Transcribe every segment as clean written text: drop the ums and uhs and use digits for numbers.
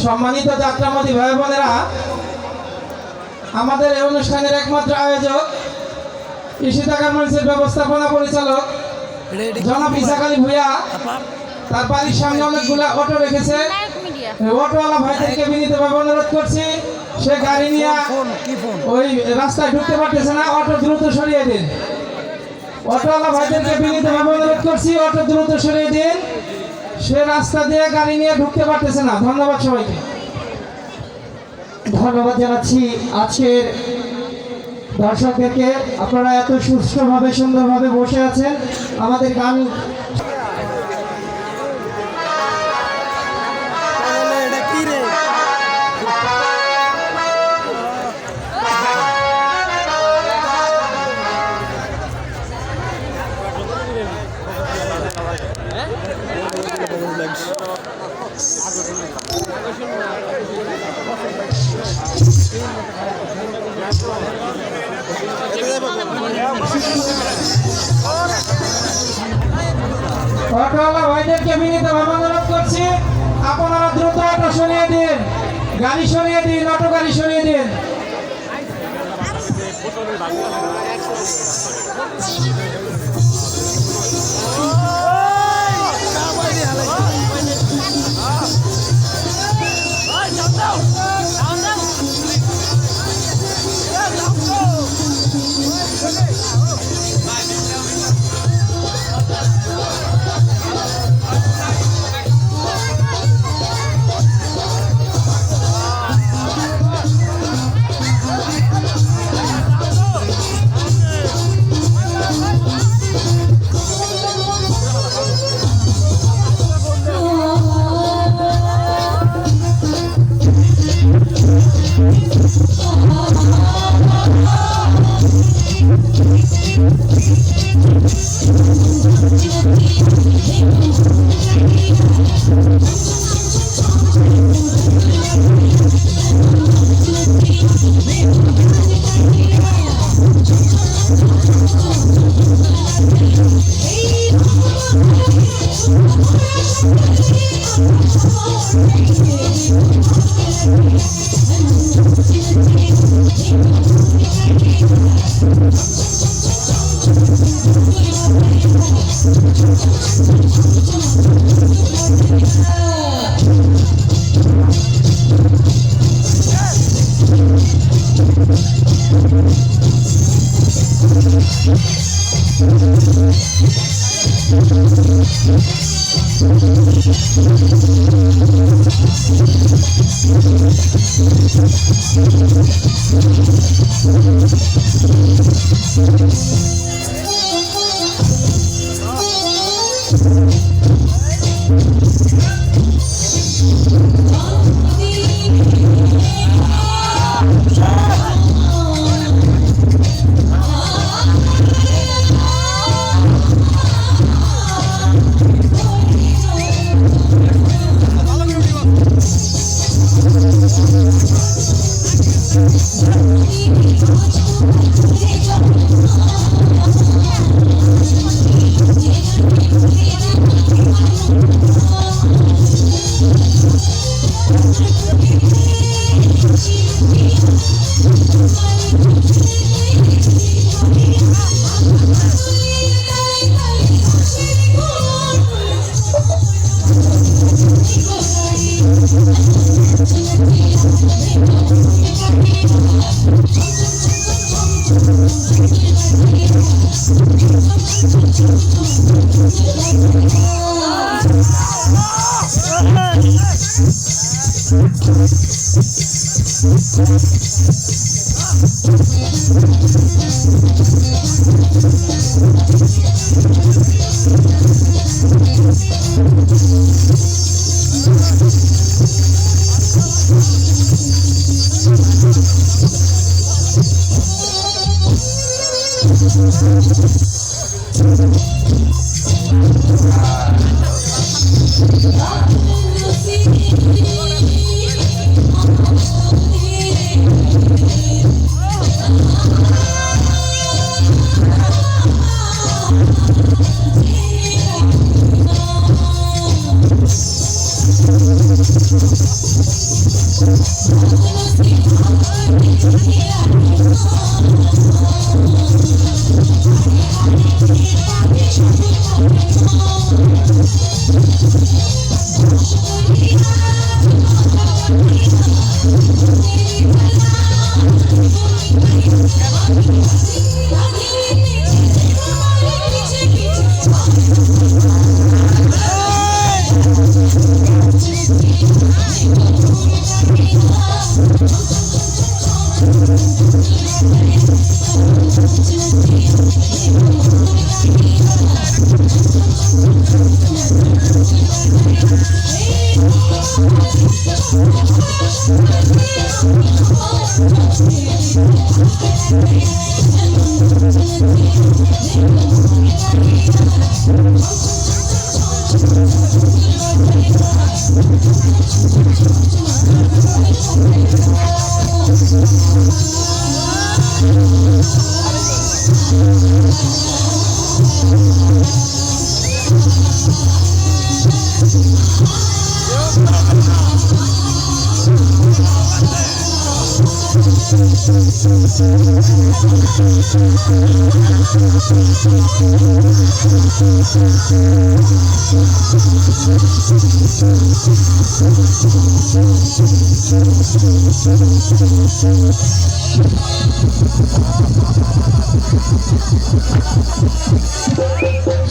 সম্মানিত যাত্রামতী ভাই বোনেরা, আমাদের এই অনুষ্ঠানের একমাত্র আয়োজক ইশিতা মঞ্চের ব্যবস্থাপনা পরিচালক জনাব ইসাক আলী ভূঁইয়া তার বাড়ির সামনে অনেকগুলো অটো রেখেছে। অটোওয়ালা ভাইদেরকে বিনীতভাবে অনুরোধ করছি, সে গাড়ি নিয়ে ওই রাস্তায় ঢুকতে পারতেছে না, অটো দ্রুত সরিয়ে দিন। অটোওয়ালা ভাইদেরকে বিনীতভাবে অনুরোধ করছি, অটো দ্রুত সরিয়ে দিন, সে রাস্তা দিয়ে গাড়ি নিয়ে ঢুকতে পারতেছে না। ধন্যবাদ সবাইকে। ধন্যবাদ জানাচ্ছি আজকের দর্শকদেরকে। আপনারা এত সুস্থভাবে সুন্দরভাবে বসে আছেন। আমাদের গান অটোওয়ালা ভাইদেরকে বিনীতভাবে অনুরোধ করছি, আপনারা দ্রুত অটো সরিয়ে দিন, গাড়ি সরিয়ে দিন, অটো গাড়ি সরিয়ে দিন।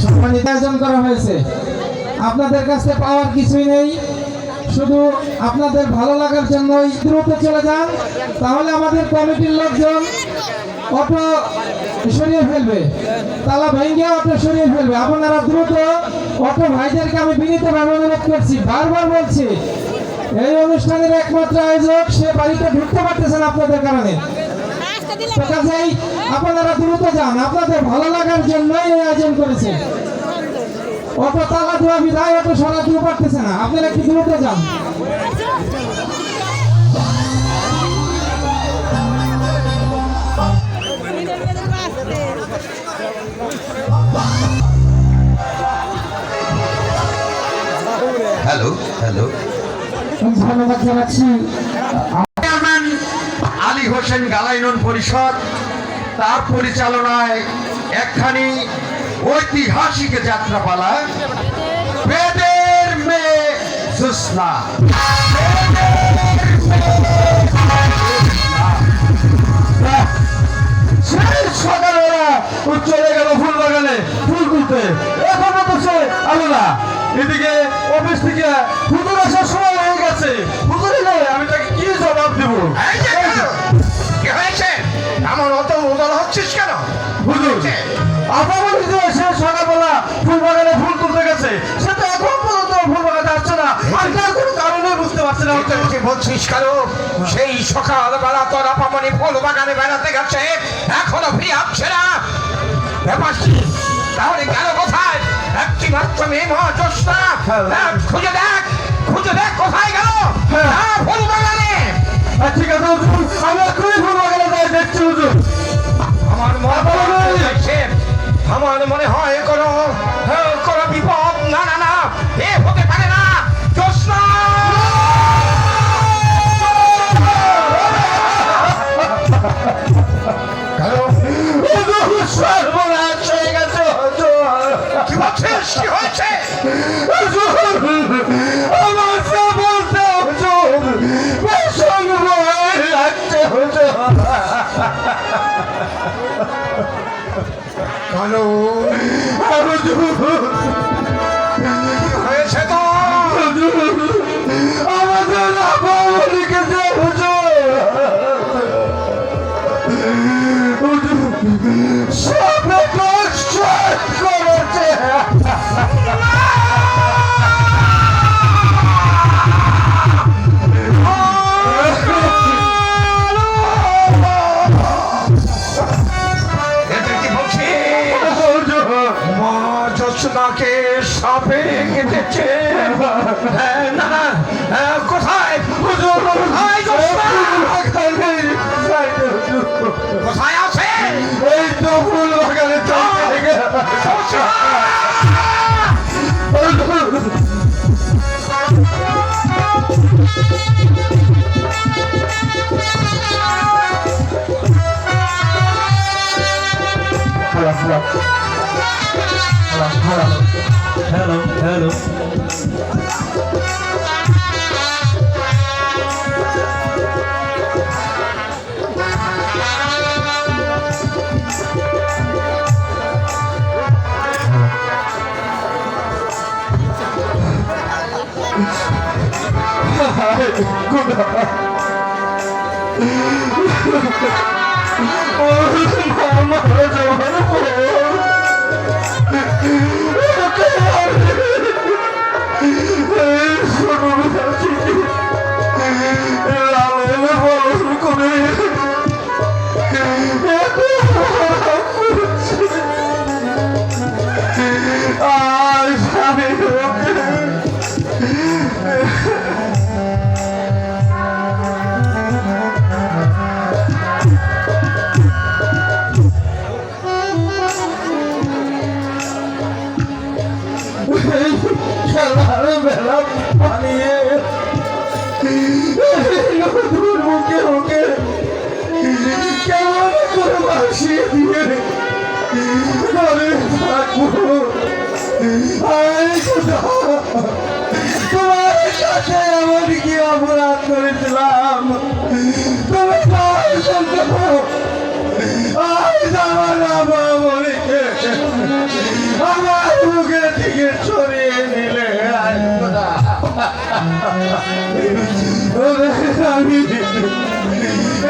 সম্মানিত আয়োজন করা হয়েছে, আপনাদের কাছে পাওয়ার কিছুই নেই, শুধু আপনাদের ভালো লাগার জন্যই দ্রুত চলে যান, তাহলে আমাদের কমিটির লোকজন অটো সরিয়ে ফেলবে, তালা ভেঙে অটো সরিয়ে ফেলবে। আপনারা দ্রুত অটো ভাইদেরকে আমি বিনীতভাবে অনুরোধ করছি, বারবার বলছি, এই অনুষ্ঠানের একমাত্র আয়োজক সে বাড়িতে ঢুকতে পারতেছেন আপনাদের কারণে। কাজেই আপনারা দ্রুত যান, আপনাদের ভালো লাগার জন্যই এই আয়োজন করেছে। অটো তালা দেওয়া বিধায় অটো সরাতেও পারতেছে না, আপনারা একটু দ্রুত যান। হ্যালো হ্যালো, ধন্যবাদ জানাচ্ছি চেয়ারম্যান আলী হোসেন গালাইনন পরিষদ, তার পরিচালনায় একখানি ঐতিহাসিক যাত্রাপালা বেদের মেয়ে জ্যোৎস্না। সেই সকালেরা চলে গেল ফুল বাগানে ফুল তুলতে, এখনো তো সে আলো না। এদিকে অফিস থেকে হুজুর আসার সময় হয়ে গেছে, হুজুর এলে আমি তাকে কি জবাব দেবো? কি হয়েছে? এমন অত উদল হচ্ছিস কেন? হুজুর আপনার বলি যে সে সকালবেলা ফুল বাগানে ফুল তুলতে গেছে, সে তো এখন পর্যন্ত ফুল বাগানে আসছে না। আর তার কোনো কারণে বুঝতে পারছি না। তুই বলছিস কেন? সেই সকালবেলা তোর আপামনি ফুল বাগানে বেড়াতে গেছে, এখনো ফিরে আসছে না। ব্যাপার কি? তাহলে গেল কোথায়? একটি মাত্র মেয়ে জ্যোৎস্না, খুঁজে দেখ, খুঁজে দেখ কোথায় গেল। ফুল বাগানে। ঠিক আছে হুজুর, আমি এখনই ফুল বাগানে যাই, দেখছি হুজুর। আমার মনে হয় কোনো কোনো বিপদ। না না না, এ হতে পারে না। জ্যোৎস্না সর্বনাশ হয়ে গেছে হুজুর। কি বলছিস? কি হয়েছে? আমার যা বলতে হুজুর, ভীষণ ভয় লাগছে হুজুর। কালো হুজুর, হয়েছে তো? আমাদের আবহাওয়া লিখেছে হুজুর। সবে কষ্ট করেছে। এদের কি বলছিস? মা জ্যোৎস্নাকে সাপে কেটেছে। না না, কোথায় হুজুর? কোথায় জ্যোৎস্না? কোথায় আছে? এই তো ফুল বাগানে চলতে গেল। জ্যোৎস্না! হ্যালো হ্যালো খেলার বেলা বানিয়ে নদীর মুখে মুখে কেমন করে ভাসিয়ে দিয়ে ঘরে থাকবো। তোমার কাছে এমন কি অপরাধ করেছিলাম তুমি শুনতে আজ আমার বাবাকে আমার মুখে থেকে সরিয়ে নিলে আমি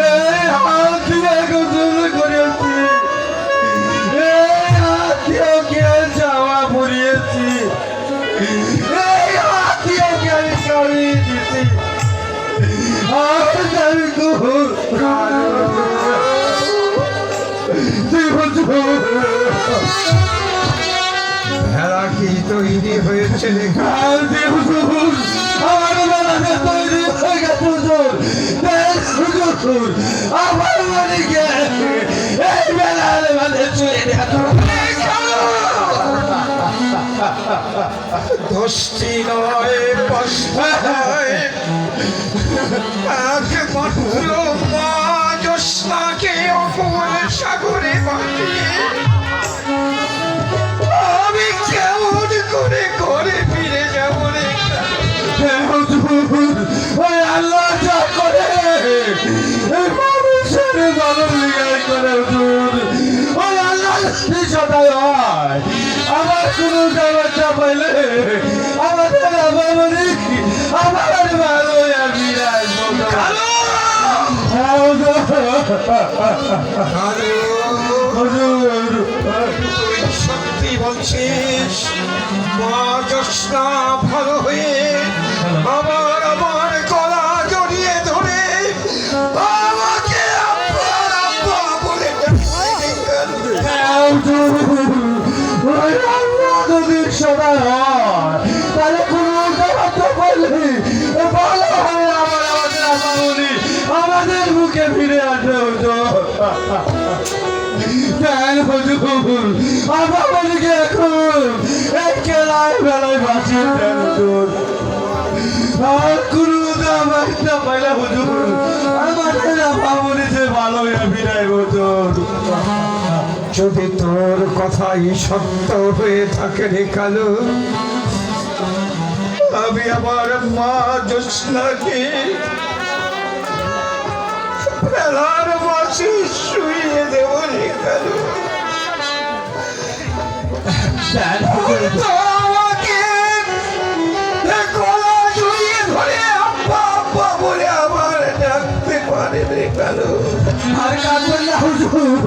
এই হাত দিয়ে গোসল করেছি, এই হাত দিয়ে ওকে জামা পরিয়েছি, এই হাত দিয়ে ওকে আমি সরিয়ে দিয়েছি। ভেড়া কি তৈরি হয়েছে আমার বেলাতে তৈরি হয়ে গেছে আমার বাড়িকে এই বেলার মানে চলে দোষটি নয় কষ্ট নয় একমাত্র মা জ্যোৎস্নাকে অকুল সাগরে বাঁধিয়ে আমি কেমন করে ঘরে ফিরে যাবো রে। ওই আল্লাহ যা করে মানুষের মানুষ লিগাই করে ওই আল্লাহ সদাই হয়। আমার কোনো জায়গা পাইলে আমাদের আমার ভালো বিরাজ তুই সত্যি বলছিস মা জ্যোৎস্না ভালো হয়ে আমার গলা জড়িয়ে ধরে আমাকে আব্বা আব্বা বলে যদি সদা হয় তাহলে কোনো জায়গা পাইলে ভালো হয় আমাদের মুখে ফিরে আসবে হুজুর আমাদেরকে এখন এই খেলায় বেলায় বাঁচিয়ে দেন হুজুর। আর কোনো একটা পাইলে হুজুর আমাদের আপামনি যে ভালো হয়ে ফিরাই হুজুর। যদি তোর কথাই সত্য হয়ে থাকে রে কালু, আমি আমার মা জ্যোৎস্নাকে বেলার মাসে শুয়ে দেব রে কালু। আমাকে গলা জড়িয়ে ধরে আব্বা আব্বা বলে আবার ডাকতে পারে রে কালু। আর কাঁদবেন না হুজুর,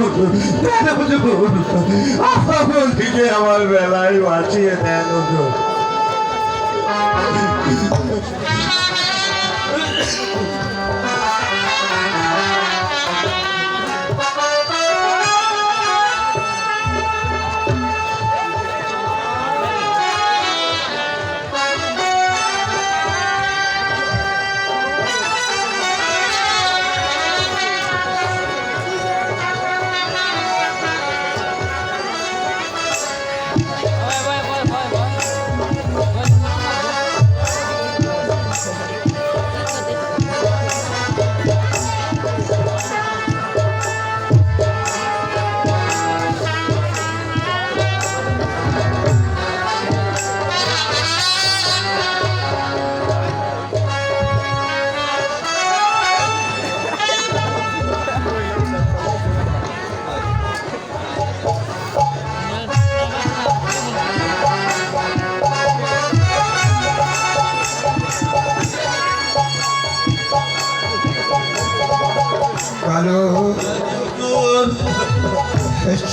দেন হুজুর আপনাকে আমার বেলায় বাঁচিয়ে দেন হুজুর।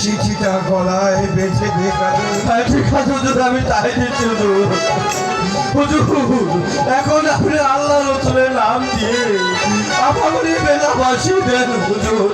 চিঠিটা গলায় বেঁধে বেকারে ঠিক আছে হুজুর, আমি তাই দিচ্ছি হুজুর। হুজুর এখন আপনি আল্লাহ রসুলের নাম দিয়ে আপামনি বেনাবাসী দেন হুজুর।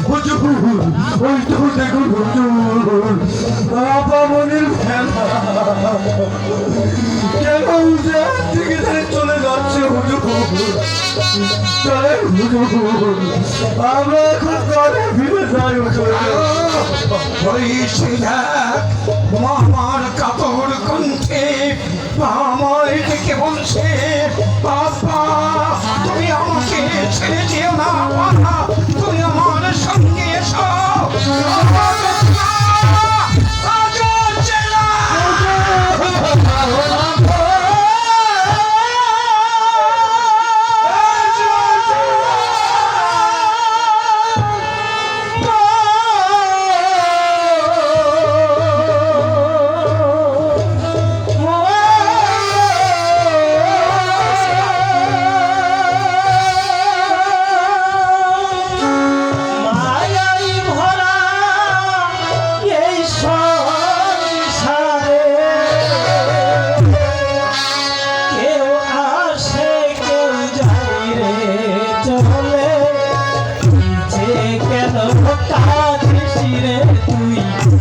হুজুর ওই তো দেখুন হুজুর আপামনির ভেলা কেন হুজুর দিকে চলে যাচ্ছে হুজুর। চলে হুজুর, আমরা এখন ঘরে ফিরে যাই হুজুর। ওই আমার কাপড় কণ্ঠে আমায় ডেকে বলছে, বাবা তুমি আমাকে ছেড়ে যেও না, বাবা তুমি আমার সঙ্গে এসো।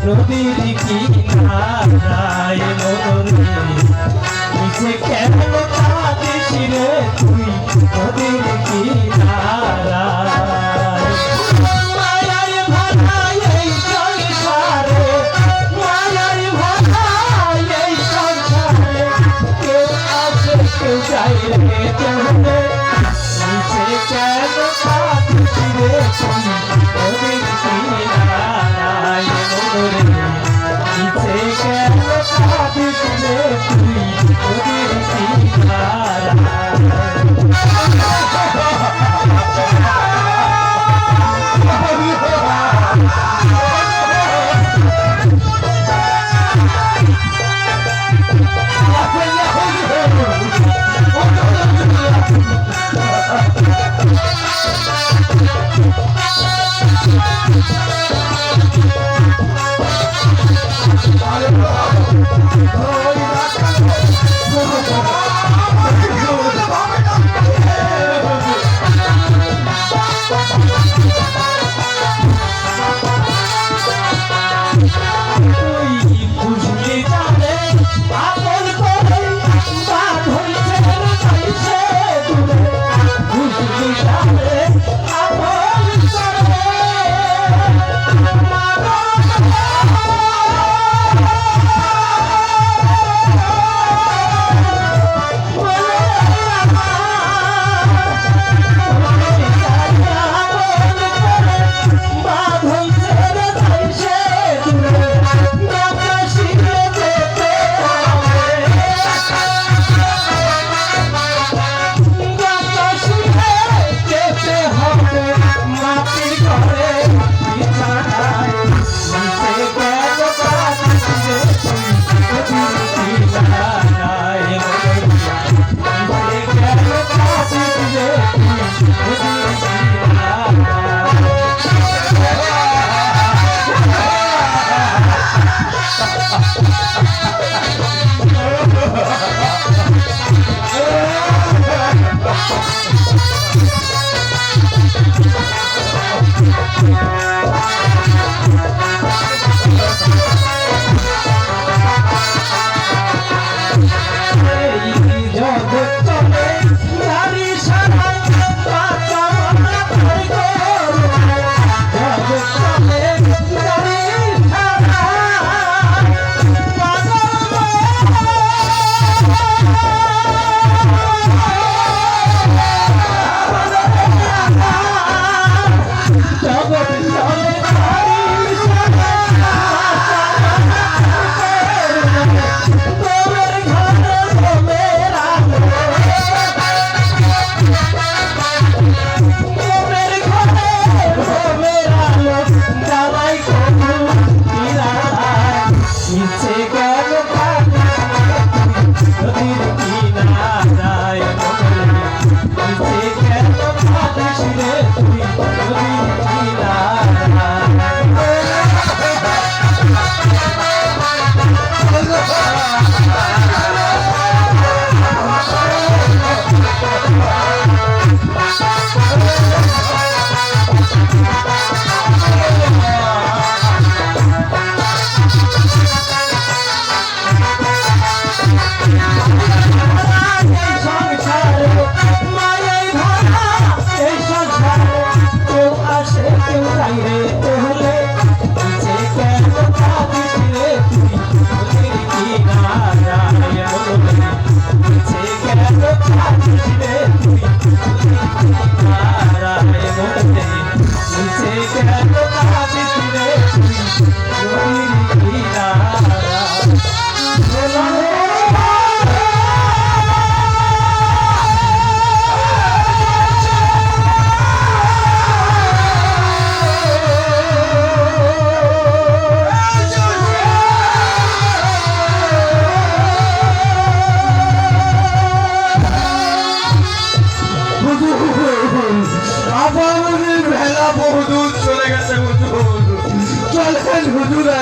নদীর কিনারায় মনরে নিচে কেন কাঁদিস রে তুই নদীর কিনারায়। মায়ার ভাষায় এই সংসারে, মায়ার ভাষায় এই সংসারে কেউ আসে কেউ যায় রে চলে নিচে কেন কাঁদিস রে তুই নদীর কিনারায় মনরে নিচে কেন কাঁদিস রে তুই নদীর কিনারায়।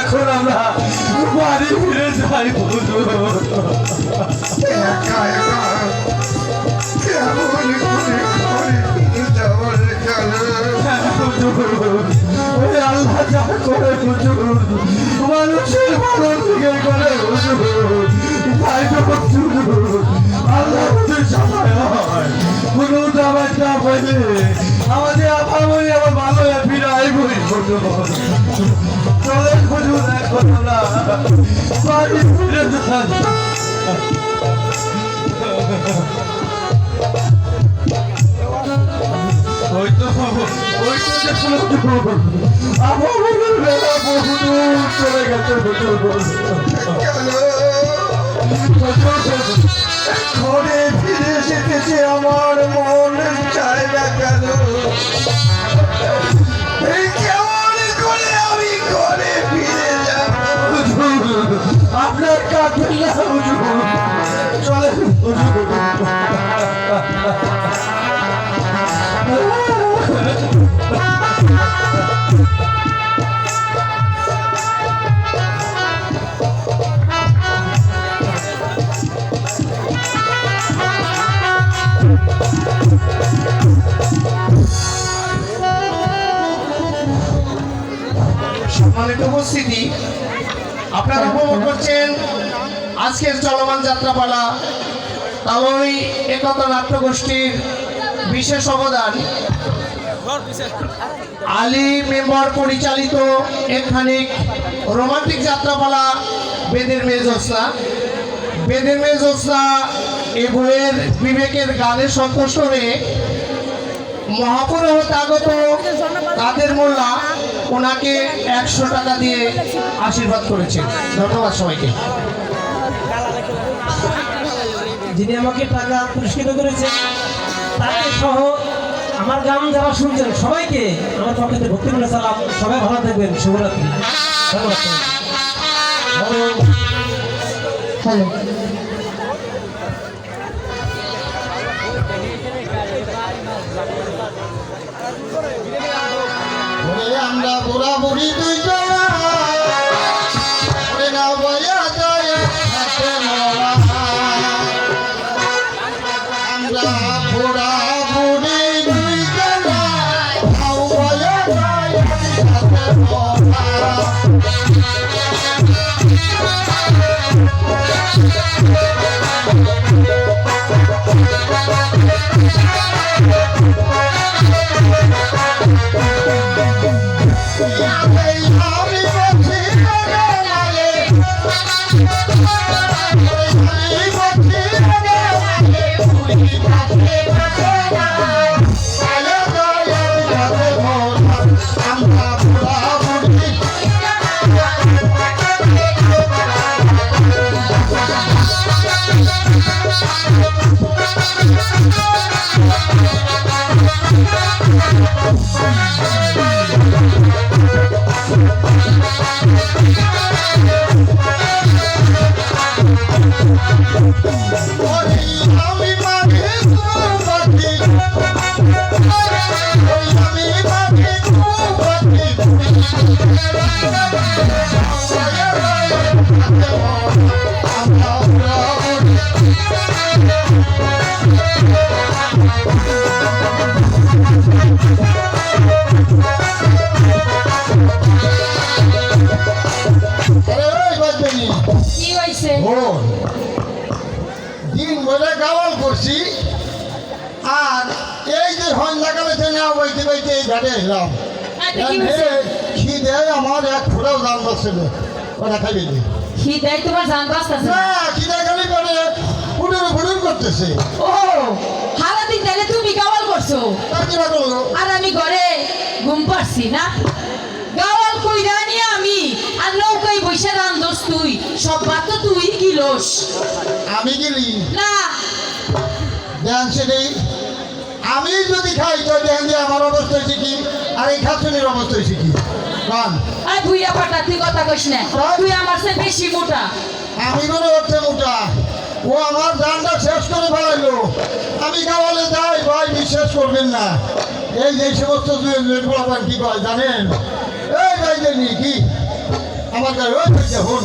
এখন আমরা বাড়ি ফিরে যাই হুজুর। একা একা কেমন করে যাওয়ার গেল ওই আল্লাহ যা করে হুজুর, মানুষের ভালো দিকে করে হুজুর, তাই তো হুজুর আল্লাহ যদি সবাই হয় কোনো দাবার না বলে আমাদের আপামনি আবার ভালো ফিরে আইবই হুজুর। চলেন হুজুর এখন আমরা বাড়ি ফিরে যাই। ওই তো দেখুন আমার বেলা বহুদূর চলে গেছে ঘরে ফিরে এসেছে আমার মন চায় না কেন এই কেমন করে আমি ঘরে ফিরে যাব আপনার কাছে চলে সম্মানিত উপস্থিতি, আপনারা উপভোগ করছেন আজকের চলমান যাত্রাপালা তালই একতা নাট্যগোষ্ঠীর বিশেষ অবদান আলী মেম্বার পরিচালিত একখানিক রোমান্টিক যাত্রাপালা বেদের মেয়ে জ্যোৎস্না। বেদের মেয়ে জ্যোৎস্না এ বইয়ের বিবেকের গানে সন্তুষ্ট হয়ে মহাপুরোহিত আগত কাদের মোল্লা ওনাকে 100 টাকা দিয়ে আশীর্বাদ করেছেন। ধন্যবাদ সবাইকে। যিনি আমাকে টাকা পুরস্কৃত করেছেন তাকে সহ আমার গান যারা শুনছেন সবাইকে আমার পক্ষ থেকে ভক্তিমূল্য সালাম। সবাই ভালো থাকবেন, শুভরাত্রি। ধন্যবাদ হ্যালো। আমরা বুড়া বুড়ি দুইজন আমরা বুড়া বুড়ি দুইজন দিন বলে গাওয়াল করছি আর এই যে সন্ধ্যাকালে না বইতে বইতে এই ঘাটে এলাম। খিদে আমার এক ফোটাও দাম বাঁচছিল, ওরা খাইবে খিদাই তোমার জান বাঁচতেছে না, খিদে খালি করে ফুটুর ফুটুর করতেছে। ও সারাদিন তাহলে তুমি গাওয়াল করছো তার কিনা করলো আর আমি ঘরে ঘুম পাচ্ছি না। গাওয়াল কইরা নিয়ে আমি আর নৌকায় বসে রান্ধস তুই, সব ভাত তো তুই গিলস। আমি গেলি না ধ্যান সেটি আমি যদি খাই তো ধ্যান দিয়ে আমার অবস্থা হয়েছে কি আর এই খাতুনের অবস্থা হয়েছে কি কান আর ভুইয়া পাটা তুই কথা কইস না, তুই আমার চেয়ে বেশি মোটা। আমি মনে হচ্ছে মোটা, ও আমার দানটা শেষ করে ফেলাইলো। আমি গাওয়ালে যাই ভাই, বিশ্বাস করবেন না, এই যে সমস্ত কি কয় জানেন, এই ভাই জানি কি আমার গায়ে ওই দেখুন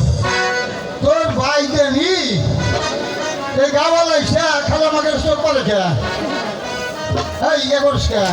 তোর ভাই জানি এই গাওয়াল আইসা খালা মাকে চোখ পালে কে এই ইয়ে করিস কে